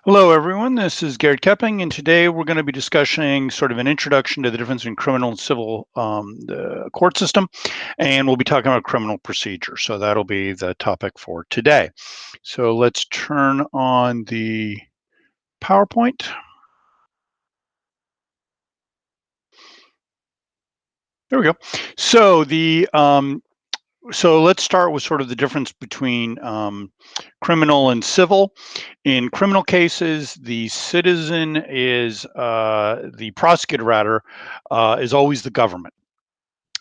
Hello, everyone. This is Gary Kepping, and today we're going to be discussing sort of an introduction to the difference between criminal and civil the court system, and we'll be talking about criminal procedure. So that'll be the topic for today. So let's turn on the PowerPoint. There we go. So let's start with sort of the difference between criminal and civil. In criminal cases, the citizen is the prosecutor, rather, is always the government.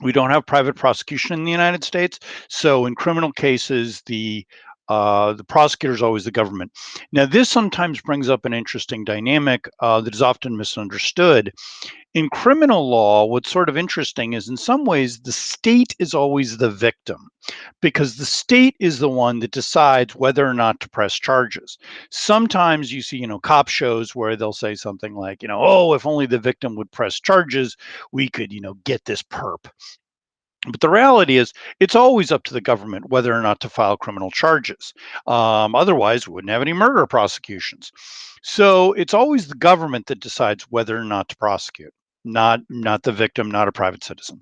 We don't have private prosecution in the United States, so in criminal cases, the prosecutor is always the government. Now, this sometimes brings up an interesting dynamic that is often misunderstood. In criminal law, what's sort of interesting is in some ways the state is always the victim because the state is the one that decides whether or not to press charges. Sometimes you see, cop shows where they'll say something like, oh, if only the victim would press charges, we could, get this perp. But the reality is, it's always up to the government whether or not to file criminal charges. Otherwise, we wouldn't have any murder prosecutions. So it's always the government that decides whether or not to prosecute, not the victim, not a private citizen.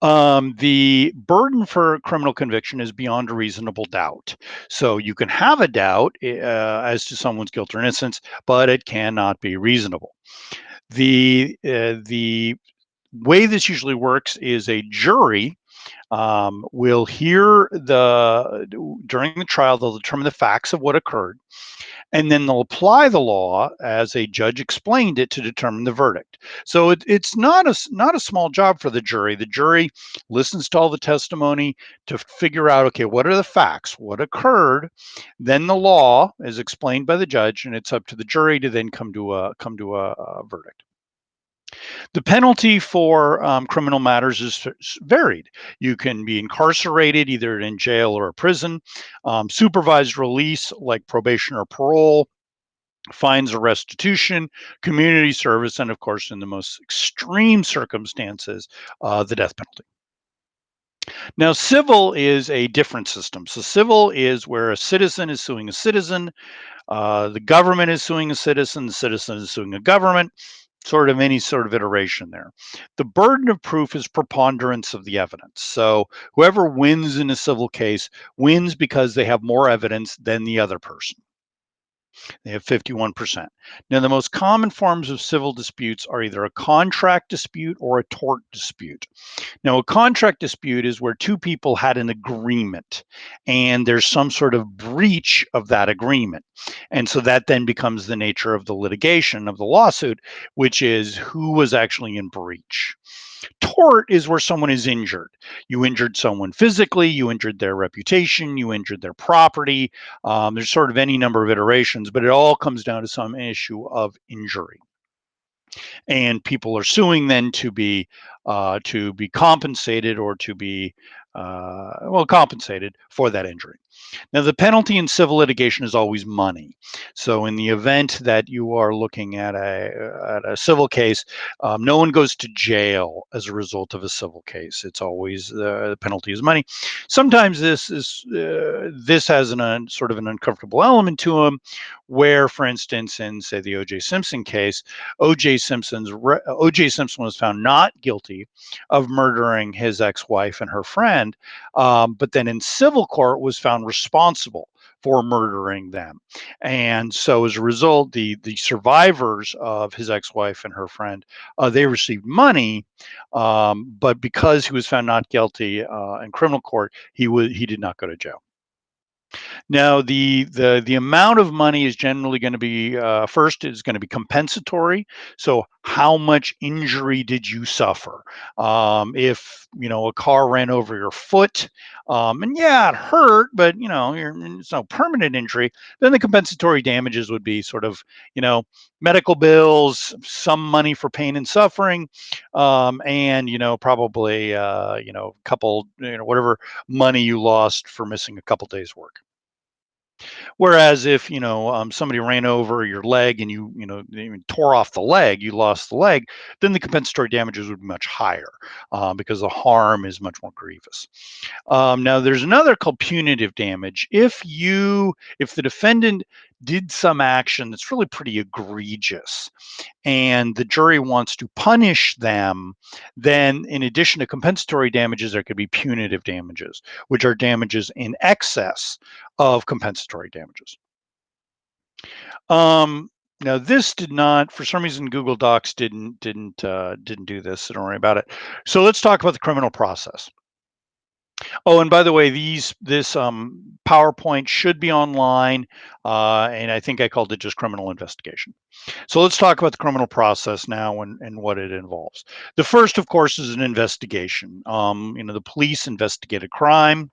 The burden for criminal conviction is beyond a reasonable doubt. So you can have a doubt as to someone's guilt or innocence, but it cannot be reasonable. The way this usually works is a jury will hear during the trial, they'll determine the facts of what occurred, and then they'll apply the law as a judge explained it to determine the verdict. So it's not a small job for the jury. The jury listens to all the testimony to figure out, okay, what are the facts, what occurred. Then the law is explained by the judge, and it's up to the jury to then come to a verdict. The penalty for criminal matters is varied. You can be incarcerated either in jail or a prison, supervised release like probation or parole, fines or restitution, community service, and of course, in the most extreme circumstances, the death penalty. Now, civil is a different system. So, civil is where a citizen is suing a citizen, the government is suing a citizen, the citizen is suing a government, sort of any sort of iteration there. The burden of proof is preponderance of the evidence. So whoever wins in a civil case wins because they have more evidence than the other person. They have 51%. Now, the most common forms of civil disputes are either a contract dispute or a tort dispute. Now, a contract dispute is where two people had an agreement and there's some sort of breach of that agreement. And so that then becomes the nature of the litigation of the lawsuit, which is who was actually in breach. Tort is where someone is injured. You injured someone physically, you injured their reputation, you injured their property. There's sort of any number of iterations, but it all comes down to some issue of injury, and people are suing then to be compensated or to be compensated for that injury. Now, the penalty in civil litigation is always money. So, in the event that you are looking at a civil case, no one goes to jail as a result of a civil case. It's always the penalty is money. Sometimes this has sort of an uncomfortable element to them, where, for instance, in say the O.J. Simpson case, O.J. Simpson was found not guilty of murdering his ex-wife and her friend, but then in civil court was found responsible for murdering them. And so as a result, the survivors of his ex-wife and her friend, they received money, but because he was found not guilty in criminal court, he did not go to jail. Now, the amount of money is generally going to be first is going to be compensatory. So, how much injury did you suffer? If a car ran over your foot, and yeah, it hurt, but it's no permanent injury. Then the compensatory damages would be sort of medical bills, some money for pain and suffering, and probably a couple whatever money you lost for missing a couple days work. Whereas if somebody ran over your leg and you tore off the leg, you lost the leg, then the compensatory damages would be much higher because the harm is much more grievous. Now, there's another called punitive damage. If the defendant did some action that's really pretty egregious, and the jury wants to punish them, then in addition to compensatory damages, there could be punitive damages, which are damages in excess of compensatory damages. Now this did not, for some reason, Google Docs didn't do this, so don't worry about it. So let's talk about the criminal process. Oh, and by the way, this PowerPoint should be online, and I think I called it just criminal investigation. So let's talk about the criminal process now and what it involves. The first, of course, is an investigation. The police investigate a crime.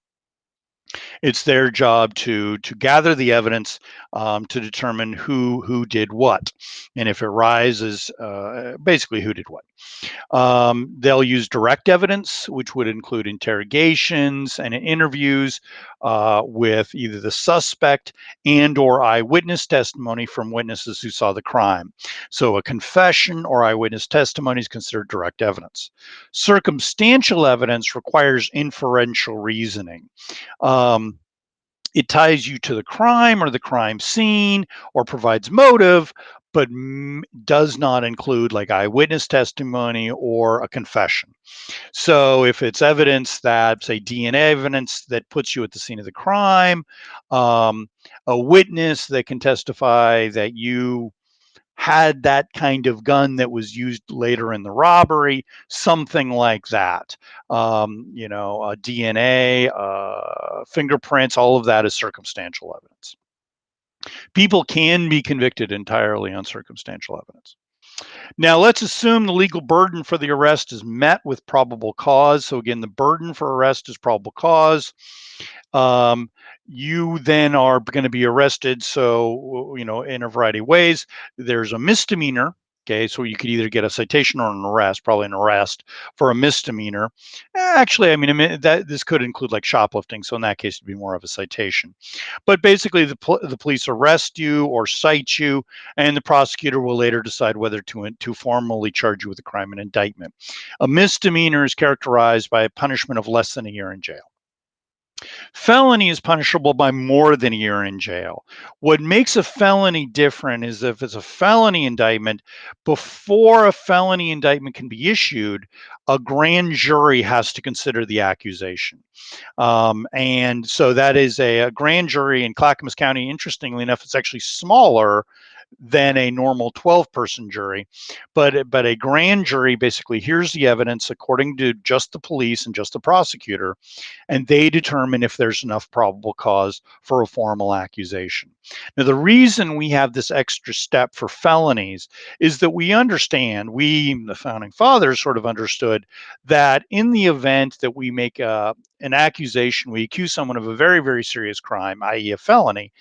It's their job to gather the evidence to determine who did what, and if it rises, basically who did what. They'll use direct evidence, which would include interrogations and interviews with either the suspect and/or eyewitness testimony from witnesses who saw the crime. So a confession or eyewitness testimony is considered direct evidence. Circumstantial evidence requires inferential reasoning. Um, it ties you to the crime or the crime scene or provides motive, but does not include like eyewitness testimony or a confession. So if it's evidence that, say, DNA evidence that puts you at the scene of the crime, a witness that can testify that you had that kind of gun that was used later in the robbery, something like that. DNA, fingerprints, all of that is circumstantial evidence. People can be convicted entirely on circumstantial evidence. Now, let's assume the legal burden for the arrest is met with probable cause. So again, the burden for arrest is probable cause. You then are going to be arrested. So, in a variety of ways, there's a misdemeanor. Okay, so you could either get a citation or an arrest, probably an arrest for a misdemeanor. Actually, I mean, that this could include like shoplifting. So in that case, it'd be more of a citation. But basically, the police arrest you or cite you, and the prosecutor will later decide whether to formally charge you with a crime and indictment. A misdemeanor is characterized by a punishment of less than a year in jail. Felony is punishable by more than a year in jail. What makes a felony different is if it's a felony indictment, before a felony indictment can be issued, a grand jury has to consider the accusation. And so that is a grand jury in Clackamas County. Interestingly enough, it's actually smaller than a normal 12-person jury, but a grand jury basically hears the evidence according to just the police and just the prosecutor, and they determine if there's enough probable cause for a formal accusation. Now, the reason we have this extra step for felonies is that we understand, the founding fathers sort of understood, that in the event that we make an accusation, we accuse someone of a very, very serious crime, i.e. a felony,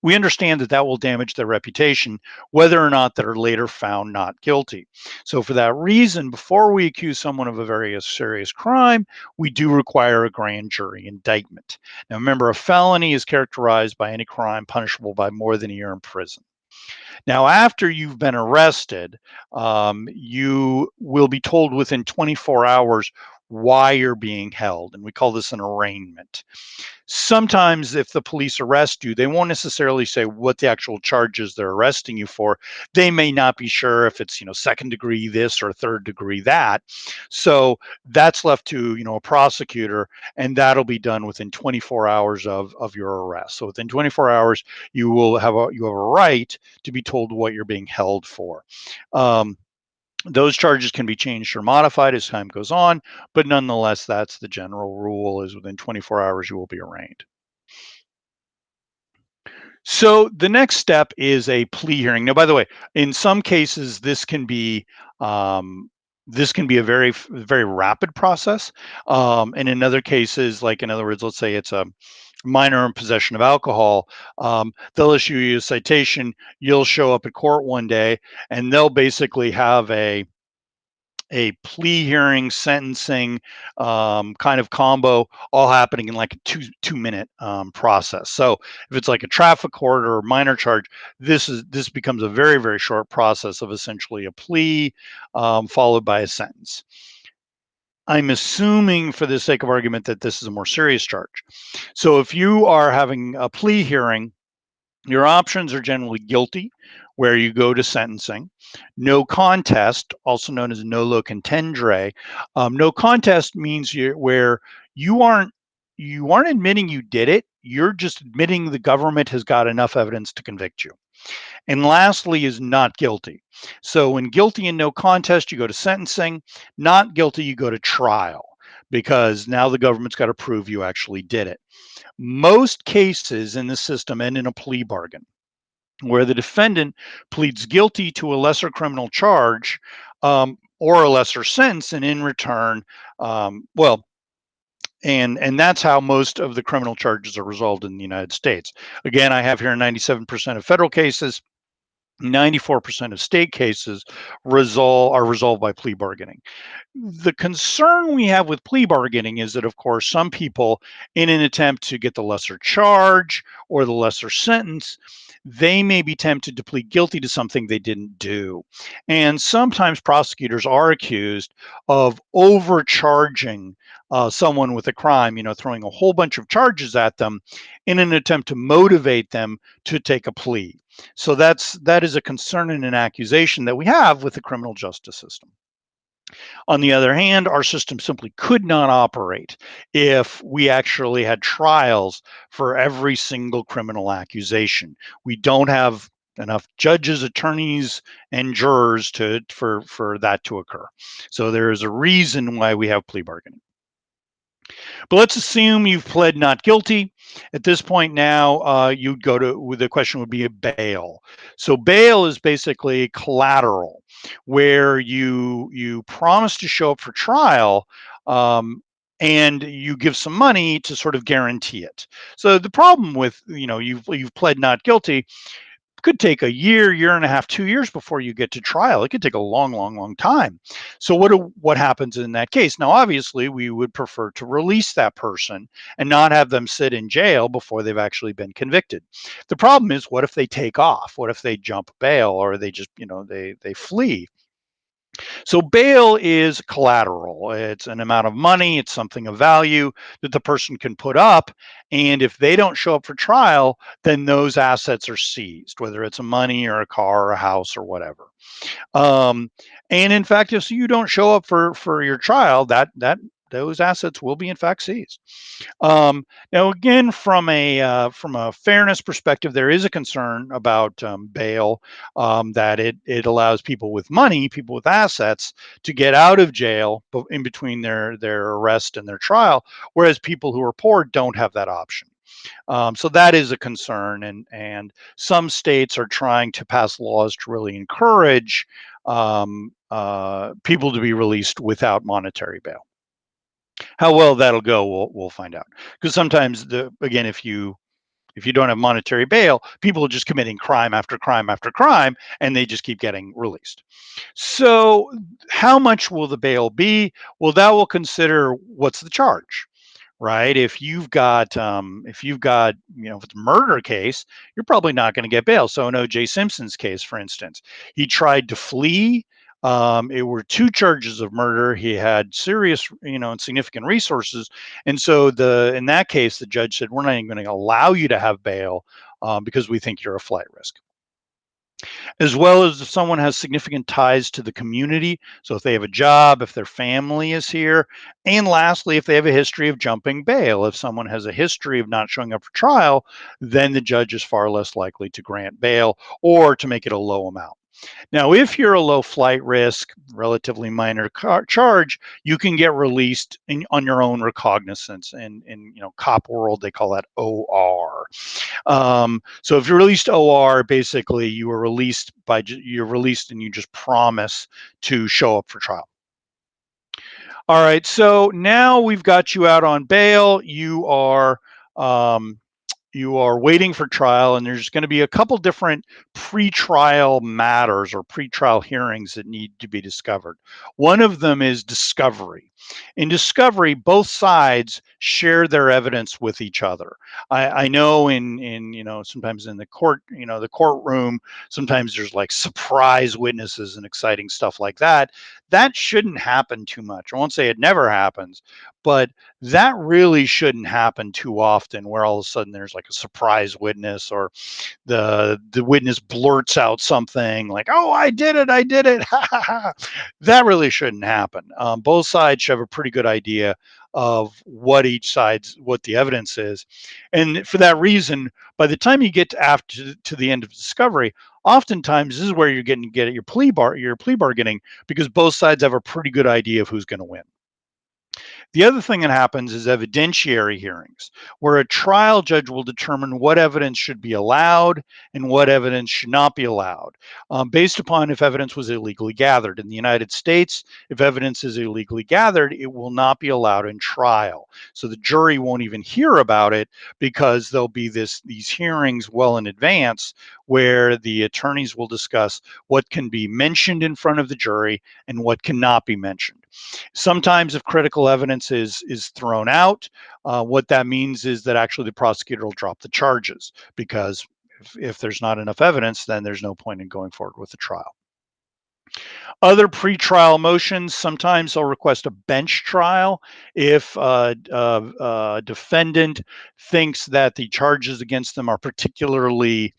we understand that that will damage their reputation, whether or not they're later found not guilty. So for that reason, before we accuse someone of a very serious crime, we do require a grand jury indictment. Now remember, a felony is characterized by any crime punishable by more than a year in prison. Now, after you've been arrested, you will be told within 24 hours why you're being held, and we call this an arraignment. Sometimes if the police arrest you, they won't necessarily say what the actual charges they're arresting you for. They may not be sure if it's, second degree this or third degree that. So that's left to, a prosecutor, and that'll be done within 24 hours of your arrest. So within 24 hours, you have a right to be told what you're being held for. Those charges can be changed or modified as time goes on, but nonetheless, that's the general rule: is within 24 hours you will be arraigned. So the next step is a plea hearing. Now, by the way, in some cases this can be a very very rapid process, and in other cases, like in other words, let's say it's a minor in possession of alcohol, they'll issue you a citation. You'll show up at court one day, and they'll basically have a plea hearing, sentencing kind of combo, all happening in like a two minute process. So if it's like a traffic court or a minor charge, this becomes a very short process of essentially a plea followed by a sentence. I'm assuming, for the sake of argument, that this is a more serious charge. So if you are having a plea hearing, your options are generally guilty, where you go to sentencing, no contest, also known as nolo contendere. No contest means where you aren't admitting you did it. You're just admitting the government has got enough evidence to convict you. And lastly is not guilty. So when guilty and no contest, you go to sentencing. Not guilty, you go to trial, because now the government's got to prove you actually did it. Most cases in the system end in a plea bargain, where the defendant pleads guilty to a lesser criminal charge or a lesser sentence, and in return, well, and that's how most of the criminal charges are resolved in the United States. Again, I have here 97% of federal cases. 94% of state cases are resolved by plea bargaining. The concern we have with plea bargaining is that, of course, some people, in an attempt to get the lesser charge or the lesser sentence, they may be tempted to plead guilty to something they didn't do. And sometimes prosecutors are accused of overcharging someone with a crime, throwing a whole bunch of charges at them in an attempt to motivate them to take a plea. So that is a concern and an accusation that we have with the criminal justice system. On the other hand, our system simply could not operate if we actually had trials for every single criminal accusation. We don't have enough judges, attorneys, and jurors for that to occur. So there is a reason why we have plea bargaining. But let's assume you've pled not guilty. At this point now, you'd go to, the question would be a bail. So bail is basically collateral, where you promise to show up for trial, and you give some money to sort of guarantee it. So the problem with, you've pled not guilty, could take a year and a half, 2 years before you get to trial. It could take a long time. So what happens in that case? Now, obviously, we would prefer to release that person and not have them sit in jail before they've actually been convicted. The problem is, what if they take off? What if they jump bail, or they just, they flee? So bail is collateral. It's an amount of money, it's something of value that the person can put up. And if they don't show up for trial, then those assets are seized, whether it's a money or a car or a house or whatever. Um, and in fact, if you don't show up for your trial, that those assets will be in fact seized. Now, again, from a fairness perspective, there is a concern about bail, that it allows people with money, people with assets, to get out of jail in between their arrest and their trial, whereas people who are poor don't have that option. So that is a concern, and some states are trying to pass laws to really encourage people to be released without monetary bail. How well that'll go, we'll find out. Because sometimes, again, if you don't have monetary bail, people are just committing crime after crime after crime, and they just keep getting released. So, how much will the bail be? Well, that will consider what's the charge, right? If you've got, if it's a murder case, you're probably not going to get bail. So in O.J. Simpson's case, for instance, he tried to flee. It were two charges of murder. He had serious, and significant resources, and so in that case, the judge said, "We're not even going to allow you to have bail because we think you're a flight risk." As well as if someone has significant ties to the community. So if they have a job, if their family is here, and lastly, if they have a history of jumping bail. If someone has a history of not showing up for trial, then the judge is far less likely to grant bail or to make it a low amount. Now, if you're a low flight risk, relatively minor charge, you can get released on your own recognizance. In cop world, they call that OR. So if you're released OR, basically you're released and you just promise to show up for trial. All right, so now we've got you out on bail. You are you are waiting for trial, and there's going to be a couple different pretrial matters or pretrial hearings that need to be discovered. One of them is discovery. In discovery, both sides share their evidence with each other. I know in sometimes in the court, the courtroom, sometimes there's like surprise witnesses and exciting stuff like that. That shouldn't happen too much. I won't say it never happens, but that really shouldn't happen too often, where all of a sudden there's like a surprise witness, or the witness blurts out something like, "Oh, I did it." That really shouldn't happen. Both sides should have a pretty good idea of what the evidence is, and for that reason, by the time you get to the end of discovery, oftentimes this is where you're getting to get at your plea bargaining, because both sides have a pretty good idea of who's going to win. The other thing that happens is evidentiary hearings, where a trial judge will determine what evidence should be allowed and what evidence should not be allowed, based upon if evidence was illegally gathered. In the United States, if evidence is illegally gathered, it will not be allowed in trial. So the jury won't even hear about it, because there'll be these hearings well in advance, where the attorneys will discuss what can be mentioned in front of the jury and what cannot be mentioned. Sometimes, if critical evidence is thrown out, what that means is that actually the prosecutor will drop the charges, because if there's not enough evidence, then there's no point in going forward with the trial. Other pretrial motions, sometimes they'll request a bench trial if a defendant thinks that the charges against them are particularly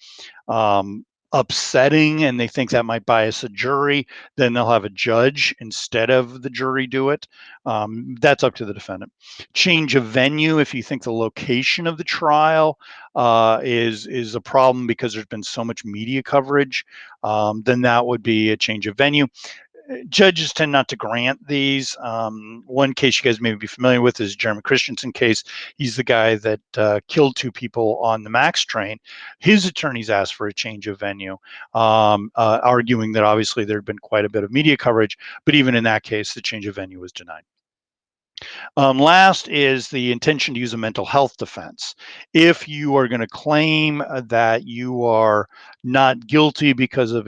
um, upsetting, and they think that might bias a jury. Then they'll have a judge instead of the jury do it. That's up to the defendant. Change of venue, if you think the location of the trial is a problem because there's been so much media coverage, then that would be a change of venue. Judges tend not to grant these. One case you guys may be familiar with is Jeremy Christensen case. He's the guy that killed two people on the MAX train. His attorneys asked for a change of venue, arguing that obviously there had been quite a bit of media coverage, but even in that case, the change of venue was denied. Last is the intention to use a mental health defense. If you are going to claim that you are not guilty because of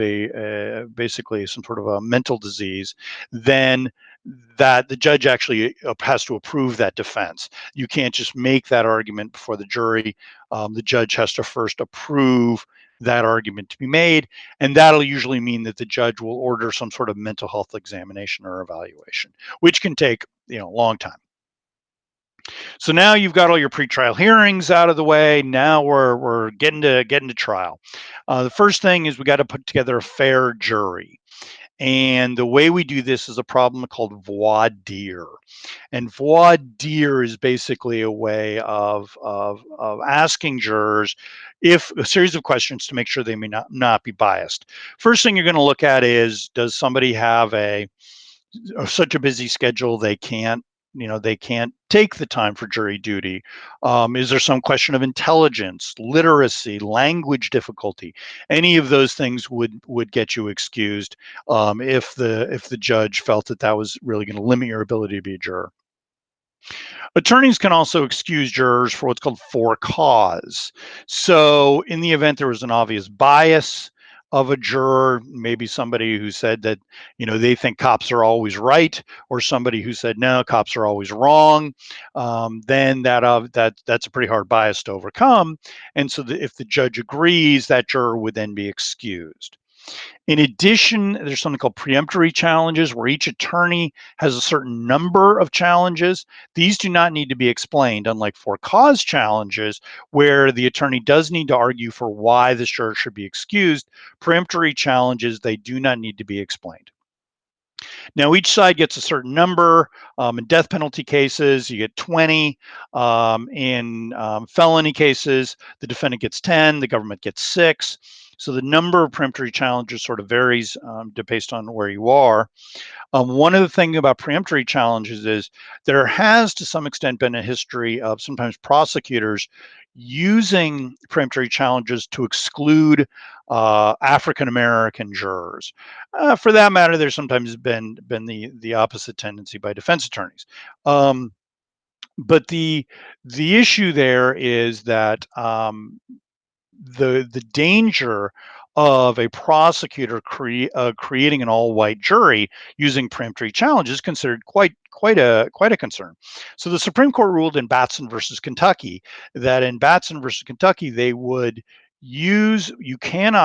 basically some sort of a mental disease, then that the judge actually has to approve that defense. You can't just make that argument before the jury. The judge has to first approve that argument to be made, and that'll usually mean that the judge will order some sort of mental health examination or evaluation, which can take a long time. So now you've got all your pretrial hearings out of the way. Now we're getting to trial. The first thing is we got to put together a fair jury. And the way we do this is a problem called voir dire. And voir dire is basically a way of asking jurors if a series of questions to make sure they may not be biased. First thing you're going to look at is, does somebody have such a busy schedule they can't take the time for jury duty? Is there some question of intelligence, literacy, language difficulty? Any of those things would get you excused, if the judge felt that was really going to limit your ability to be a juror. Attorneys can also excuse jurors for what's called for cause. So in the event there was an obvious bias of a juror, maybe somebody who said that they think cops are always right, or somebody who said no, cops are always wrong, then that's a pretty hard bias to overcome. And so if the judge agrees, that juror would then be excused. In addition, there's something called preemptory challenges, where each attorney has a certain number of challenges. These do not need to be explained, unlike for cause challenges, where the attorney does need to argue for why the juror should be excused. Preemptory challenges, they do not need to be explained. Now, each side gets a certain number. In death penalty cases, you get 20. In felony cases, the defendant gets 10, the government gets 6. So the number of preemptory challenges sort of varies based on where you are. One of the things about preemptory challenges is there has, to some extent, been a history of sometimes prosecutors using preemptory challenges to exclude African American jurors. For that matter, there's sometimes been the opposite tendency by defense attorneys. But the issue there is that the danger of a prosecutor creating an all-white jury using preemptory challenge is considered quite a concern. So the Supreme Court ruled in Batson versus Kentucky that in Batson versus Kentucky they would use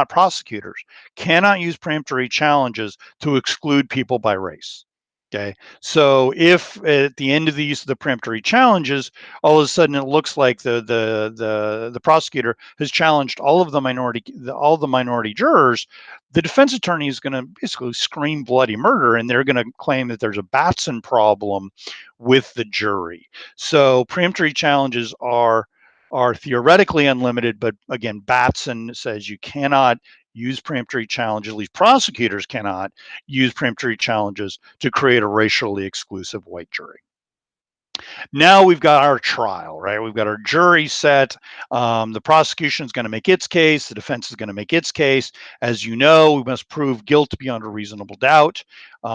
prosecutors cannot use preemptory challenges to exclude people by race. Okay, so if at the end of the use of the preemptory challenges, all of a sudden it looks like the prosecutor has challenged all the minority jurors, the defense attorney is going to basically scream bloody murder, and they're going to claim that there's a Batson problem with the jury. So preemptory challenges are theoretically unlimited, but again, Batson says you cannot use preemptory challenges, at least prosecutors cannot use preemptory challenges to create a racially exclusive white jury. Now we've got our trial, right? We've got our jury set. The prosecution is going to make its case. The defense is going to make its case. As you know, we must prove guilt beyond a reasonable doubt.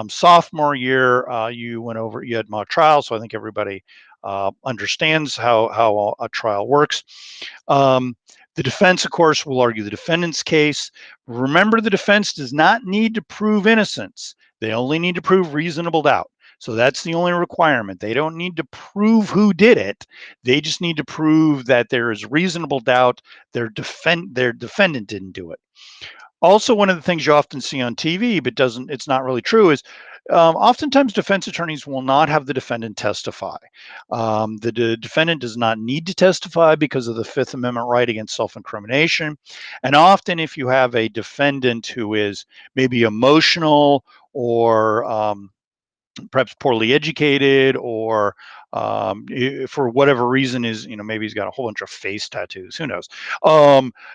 Sophomore year, you had mock trial, so I think everybody understands how a trial works. The defense, of course, will argue the defendant's case. Remember, the defense does not need to prove innocence. They only need to prove reasonable doubt. So that's the only requirement. They don't need to prove who did it. They just need to prove that there is reasonable doubt their defendant didn't do it. Also, one of the things you often see on TV, but it's not really true, is oftentimes defense attorneys will not have the defendant testify. The defendant does not need to testify because of the Fifth Amendment right against self-incrimination. And often, if you have a defendant who is maybe emotional or perhaps poorly educated, or for whatever reason is, maybe he's got a whole bunch of face tattoos, who knows,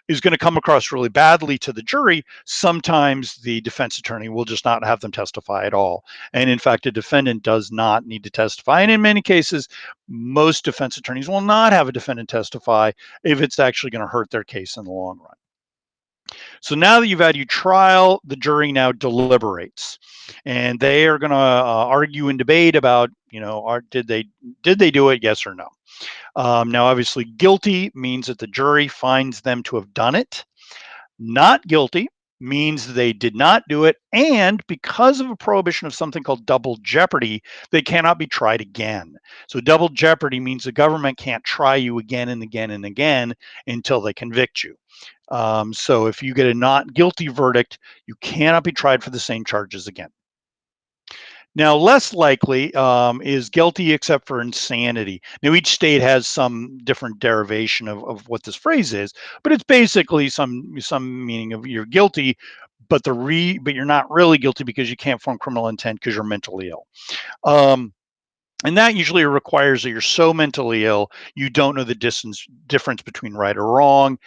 is going to come across really badly to the jury. Sometimes the defense attorney will just not have them testify at all. And in fact, a defendant does not need to testify. And in many cases, most defense attorneys will not have a defendant testify if it's actually going to hurt their case in the long run. So now that you've had your trial, the jury now deliberates, and they are going to argue and debate about, did they do it, yes or no. Now, obviously, guilty means that the jury finds them to have done it. Not guilty means they did not do it, and because of a prohibition of something called double jeopardy, they cannot be tried again. So double jeopardy means the government can't try you again and again and again until they convict you. So if you get a not guilty verdict, you cannot be tried for the same charges again. Now, less likely is guilty except for insanity. Now, each state has some different derivation of what this phrase is, but it's basically some meaning of you're guilty, but but you're not really guilty because you can't form criminal intent because you're mentally ill. And that usually requires that you're so mentally ill you don't know the difference between right or wrong.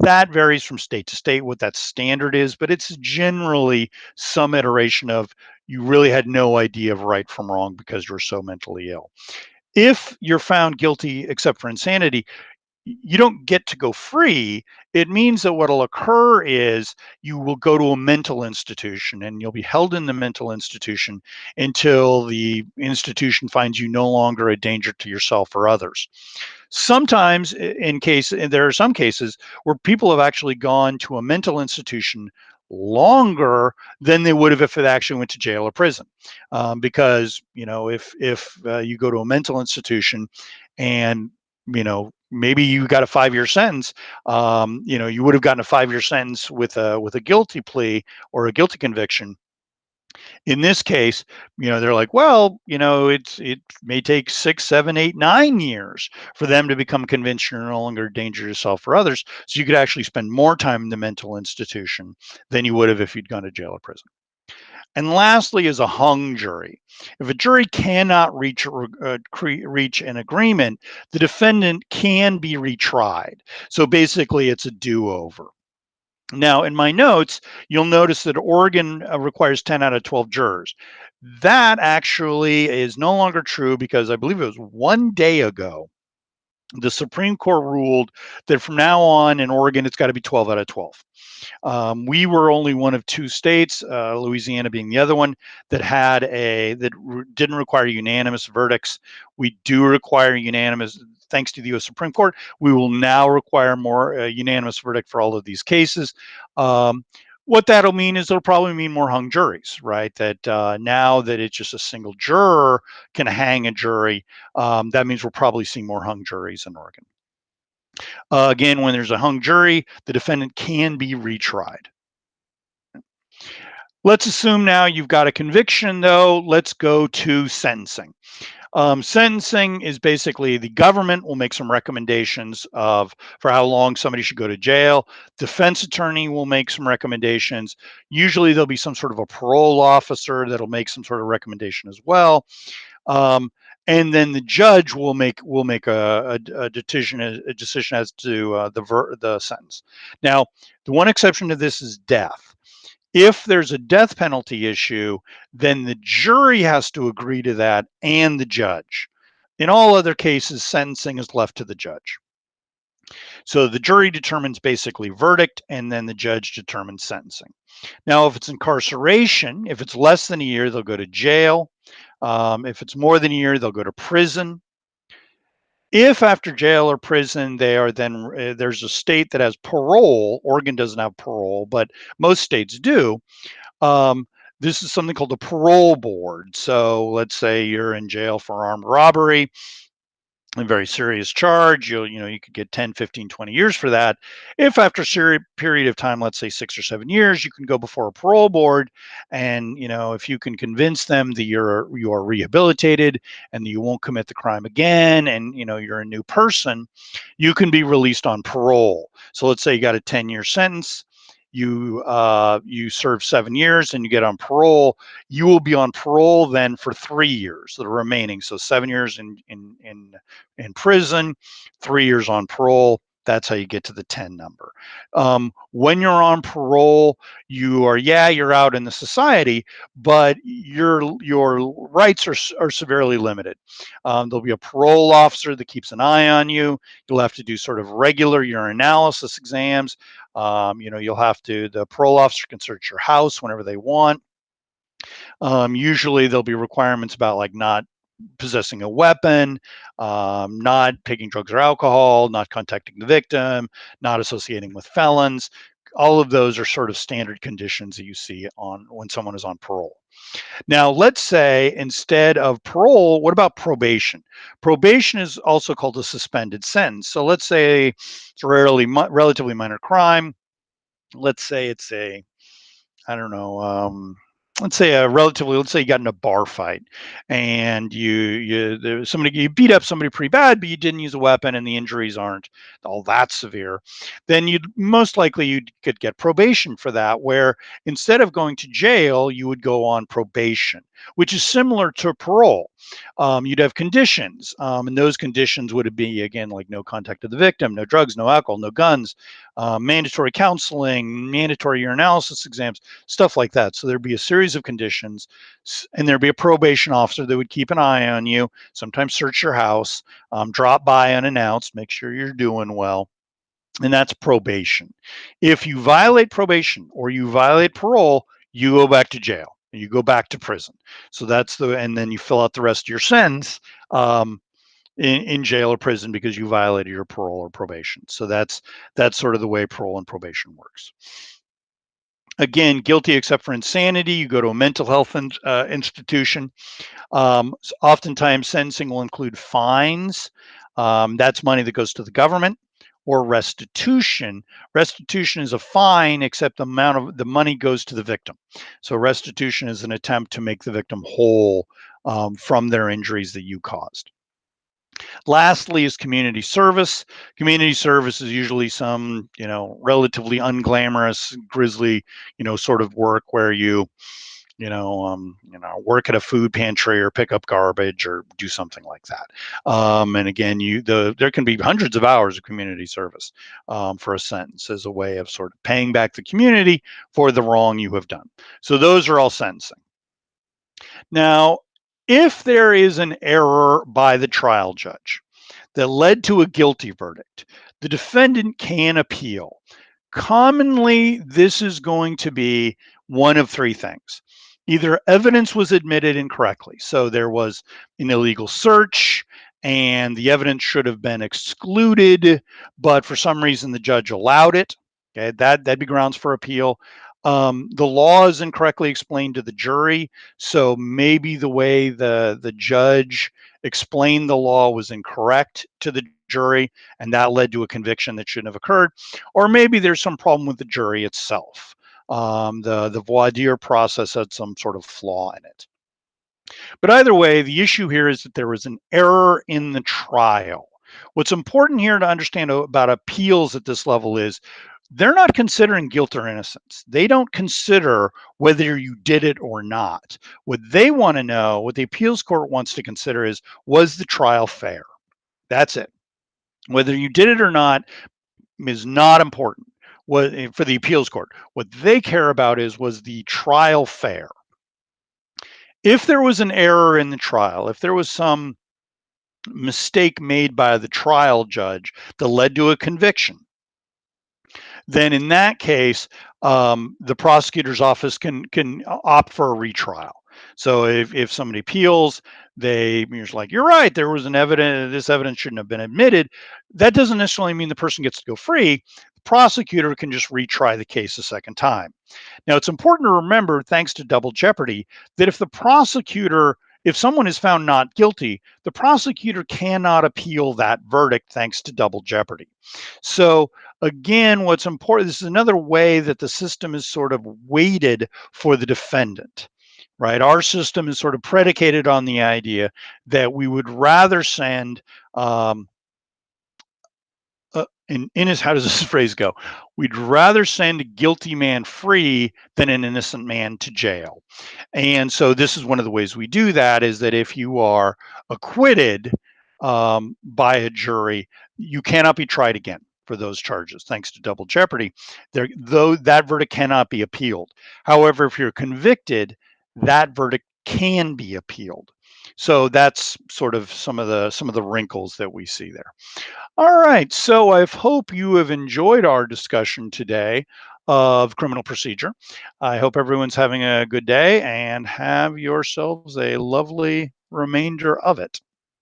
That varies from state to state what that standard is, but it's generally some iteration of you really had no idea of right from wrong because you're so mentally ill. If you're found guilty except for insanity, you don't get to go free. It means that what'll occur is you will go to a mental institution and you'll be held in the mental institution until the institution finds you no longer a danger to yourself or others. Sometimes there are some cases where people have actually gone to a mental institution longer than they would have if it actually went to jail or prison, because if you go to a mental institution and maybe you got a 5-year sentence, you would have gotten a 5-year sentence with a guilty plea or a guilty conviction. In this case, they're like, well, it may take 6, 7, 8, 9 years for them to become convinced you're no longer a danger to yourself or others. So you could actually spend more time in the mental institution than you would have if you'd gone to jail or prison. And lastly is a hung jury. If a jury cannot reach an agreement, the defendant can be retried. So basically, it's a do-over. Now, in my notes, you'll notice that Oregon requires 10 out of 12 jurors. That actually is no longer true because I believe it was one day ago The Supreme Court ruled that from now on in Oregon, it's got to be 12 out of 12. We were only one of two states, Louisiana being the other one, that didn't require unanimous verdicts. We do require unanimous, thanks to the U.S. Supreme Court. We will now require more unanimous verdict for all of these cases. What that'll mean is it'll probably mean more hung juries, right? That now that it's just a single juror can hang a jury, that means we'll probably see more hung juries in Oregon. Again, when there's a hung jury, the defendant can be retried. Let's assume now you've got a conviction, though. Let's go to sentencing. Sentencing is basically the government will make some recommendations for how long somebody should go to jail. Defense attorney will make some recommendations. Usually there'll be some sort of a parole officer that'll make some sort of recommendation as well. And then the judge will make a decision as to the sentence. Now, the one exception to this is death. If there's a death penalty issue, then the jury has to agree to that and the judge. In all other cases, sentencing is left to the judge. So the jury determines basically verdict, and then the judge determines sentencing. Now, if it's incarceration, if it's less than a year, they'll go to jail. If it's more than a year, they'll go to prison. If after jail or prison, they are then there's a state that has parole. Oregon doesn't have parole, but most states do. Um, this is something called the parole board. So let's say you're in jail for armed robbery, a very serious charge. You could get 10, 15, 20 years for that. If after a period of time, let's say 6 or 7 years, you can go before a parole board, and if you can convince them that you are rehabilitated and that you won't commit the crime again, and you're a new person, you can be released on parole. So let's say you got a 10-year sentence. You serve 7 years and you get on parole. You will be on parole then for 3 years, the remaining. So 7 years in prison, 3 years on parole. That's how you get to the 10 number. When you're on parole, you're out in the society, but your rights are severely limited. There'll be a parole officer that keeps an eye on you. You'll have to do sort of regular urinalysis exams. The parole officer can search your house whenever they want. Usually there'll be requirements about like not possessing a weapon, not taking drugs or alcohol, not contacting the victim, not associating with felons. All of those are sort of standard conditions that you see when someone is on parole. Now, let's say instead of parole, what about probation? Probation is also called a suspended sentence. So let's say it's a relatively minor crime. Let's say it's I don't know, let's say let's say you got in a bar fight and you beat up somebody pretty bad, but you didn't use a weapon and the injuries aren't all that severe. Then you could get probation for that, where instead of going to jail, you would go on probation, which is similar to parole. You'd have conditions, and those conditions would be, again, like no contact to the victim, no drugs, no alcohol, no guns, mandatory counseling, mandatory urinalysis exams, stuff like that. So there'd be a series of conditions, and there'd be a probation officer that would keep an eye on you, sometimes search your house, drop by unannounced, make sure you're doing well. And that's probation. If you violate probation or you violate parole, you go back to jail. You go back to prison. So and then you fill out the rest of your sentence in jail or prison because you violated your parole or probation. So that's sort of the way parole and probation works. Again, guilty except for insanity, you go to a mental health institution. Oftentimes, sentencing will include fines. That's money that goes to the government, or restitution. Restitution is a fine, except the amount of the money goes to the victim. So restitution is an attempt to make the victim whole from their injuries that you caused. Lastly is community service. Community service is usually some, relatively unglamorous, grisly, sort of work where you work at a food pantry or pick up garbage or do something like that. And again, there can be hundreds of hours of community service for a sentence as a way of sort of paying back the community for the wrong you have done. So those are all sentencing. Now, if there is an error by the trial judge, that led to a guilty verdict, the defendant can appeal. Commonly, this is going to be one of three things. Either evidence was admitted incorrectly, so there was an illegal search and the evidence should have been excluded, but for some reason the judge allowed it. Okay, that'd be grounds for appeal. The law is incorrectly explained to the jury, so maybe the way the judge explained the law was incorrect to the jury, and that led to a conviction that shouldn't have occurred. Or maybe there's some problem with the jury itself. The voir dire process had some sort of flaw in it. But either way, the issue here is that there was an error in the trial. What's important here to understand about appeals at this level is they're not considering guilt or innocence. They don't consider whether you did it or not. What they want to know, what the appeals court wants to consider is, was the trial fair? That's it. Whether you did it or not is not important for the appeals court. What they care about is, was the trial fair? If there was an error in the trial, if there was some mistake made by the trial judge that led to a conviction, then in that case, the prosecutor's office can opt for a retrial. So if somebody appeals, you're like, you're right, there was this evidence shouldn't have been admitted. That doesn't necessarily mean the person gets to go free. The prosecutor can just retry the case a second time. Now, it's important to remember, thanks to double jeopardy, that if someone is found not guilty, the prosecutor cannot appeal that verdict thanks to double jeopardy. So again, what's important, this is another way that the system is sort of weighted for the defendant, right? Our system is sort of predicated on the idea that we would rather send, how does this phrase go? We'd rather send a guilty man free than an innocent man to jail. And so this is one of the ways we do that, is that if you are acquitted by a jury, you cannot be tried again for those charges, thanks to double jeopardy. Though that verdict cannot be appealed. However, if you're convicted, that verdict can be appealed. So that's sort of some of the wrinkles that we see there. All right, so I hope you have enjoyed our discussion today of criminal procedure. I hope everyone's having a good day and have yourselves a lovely remainder of it.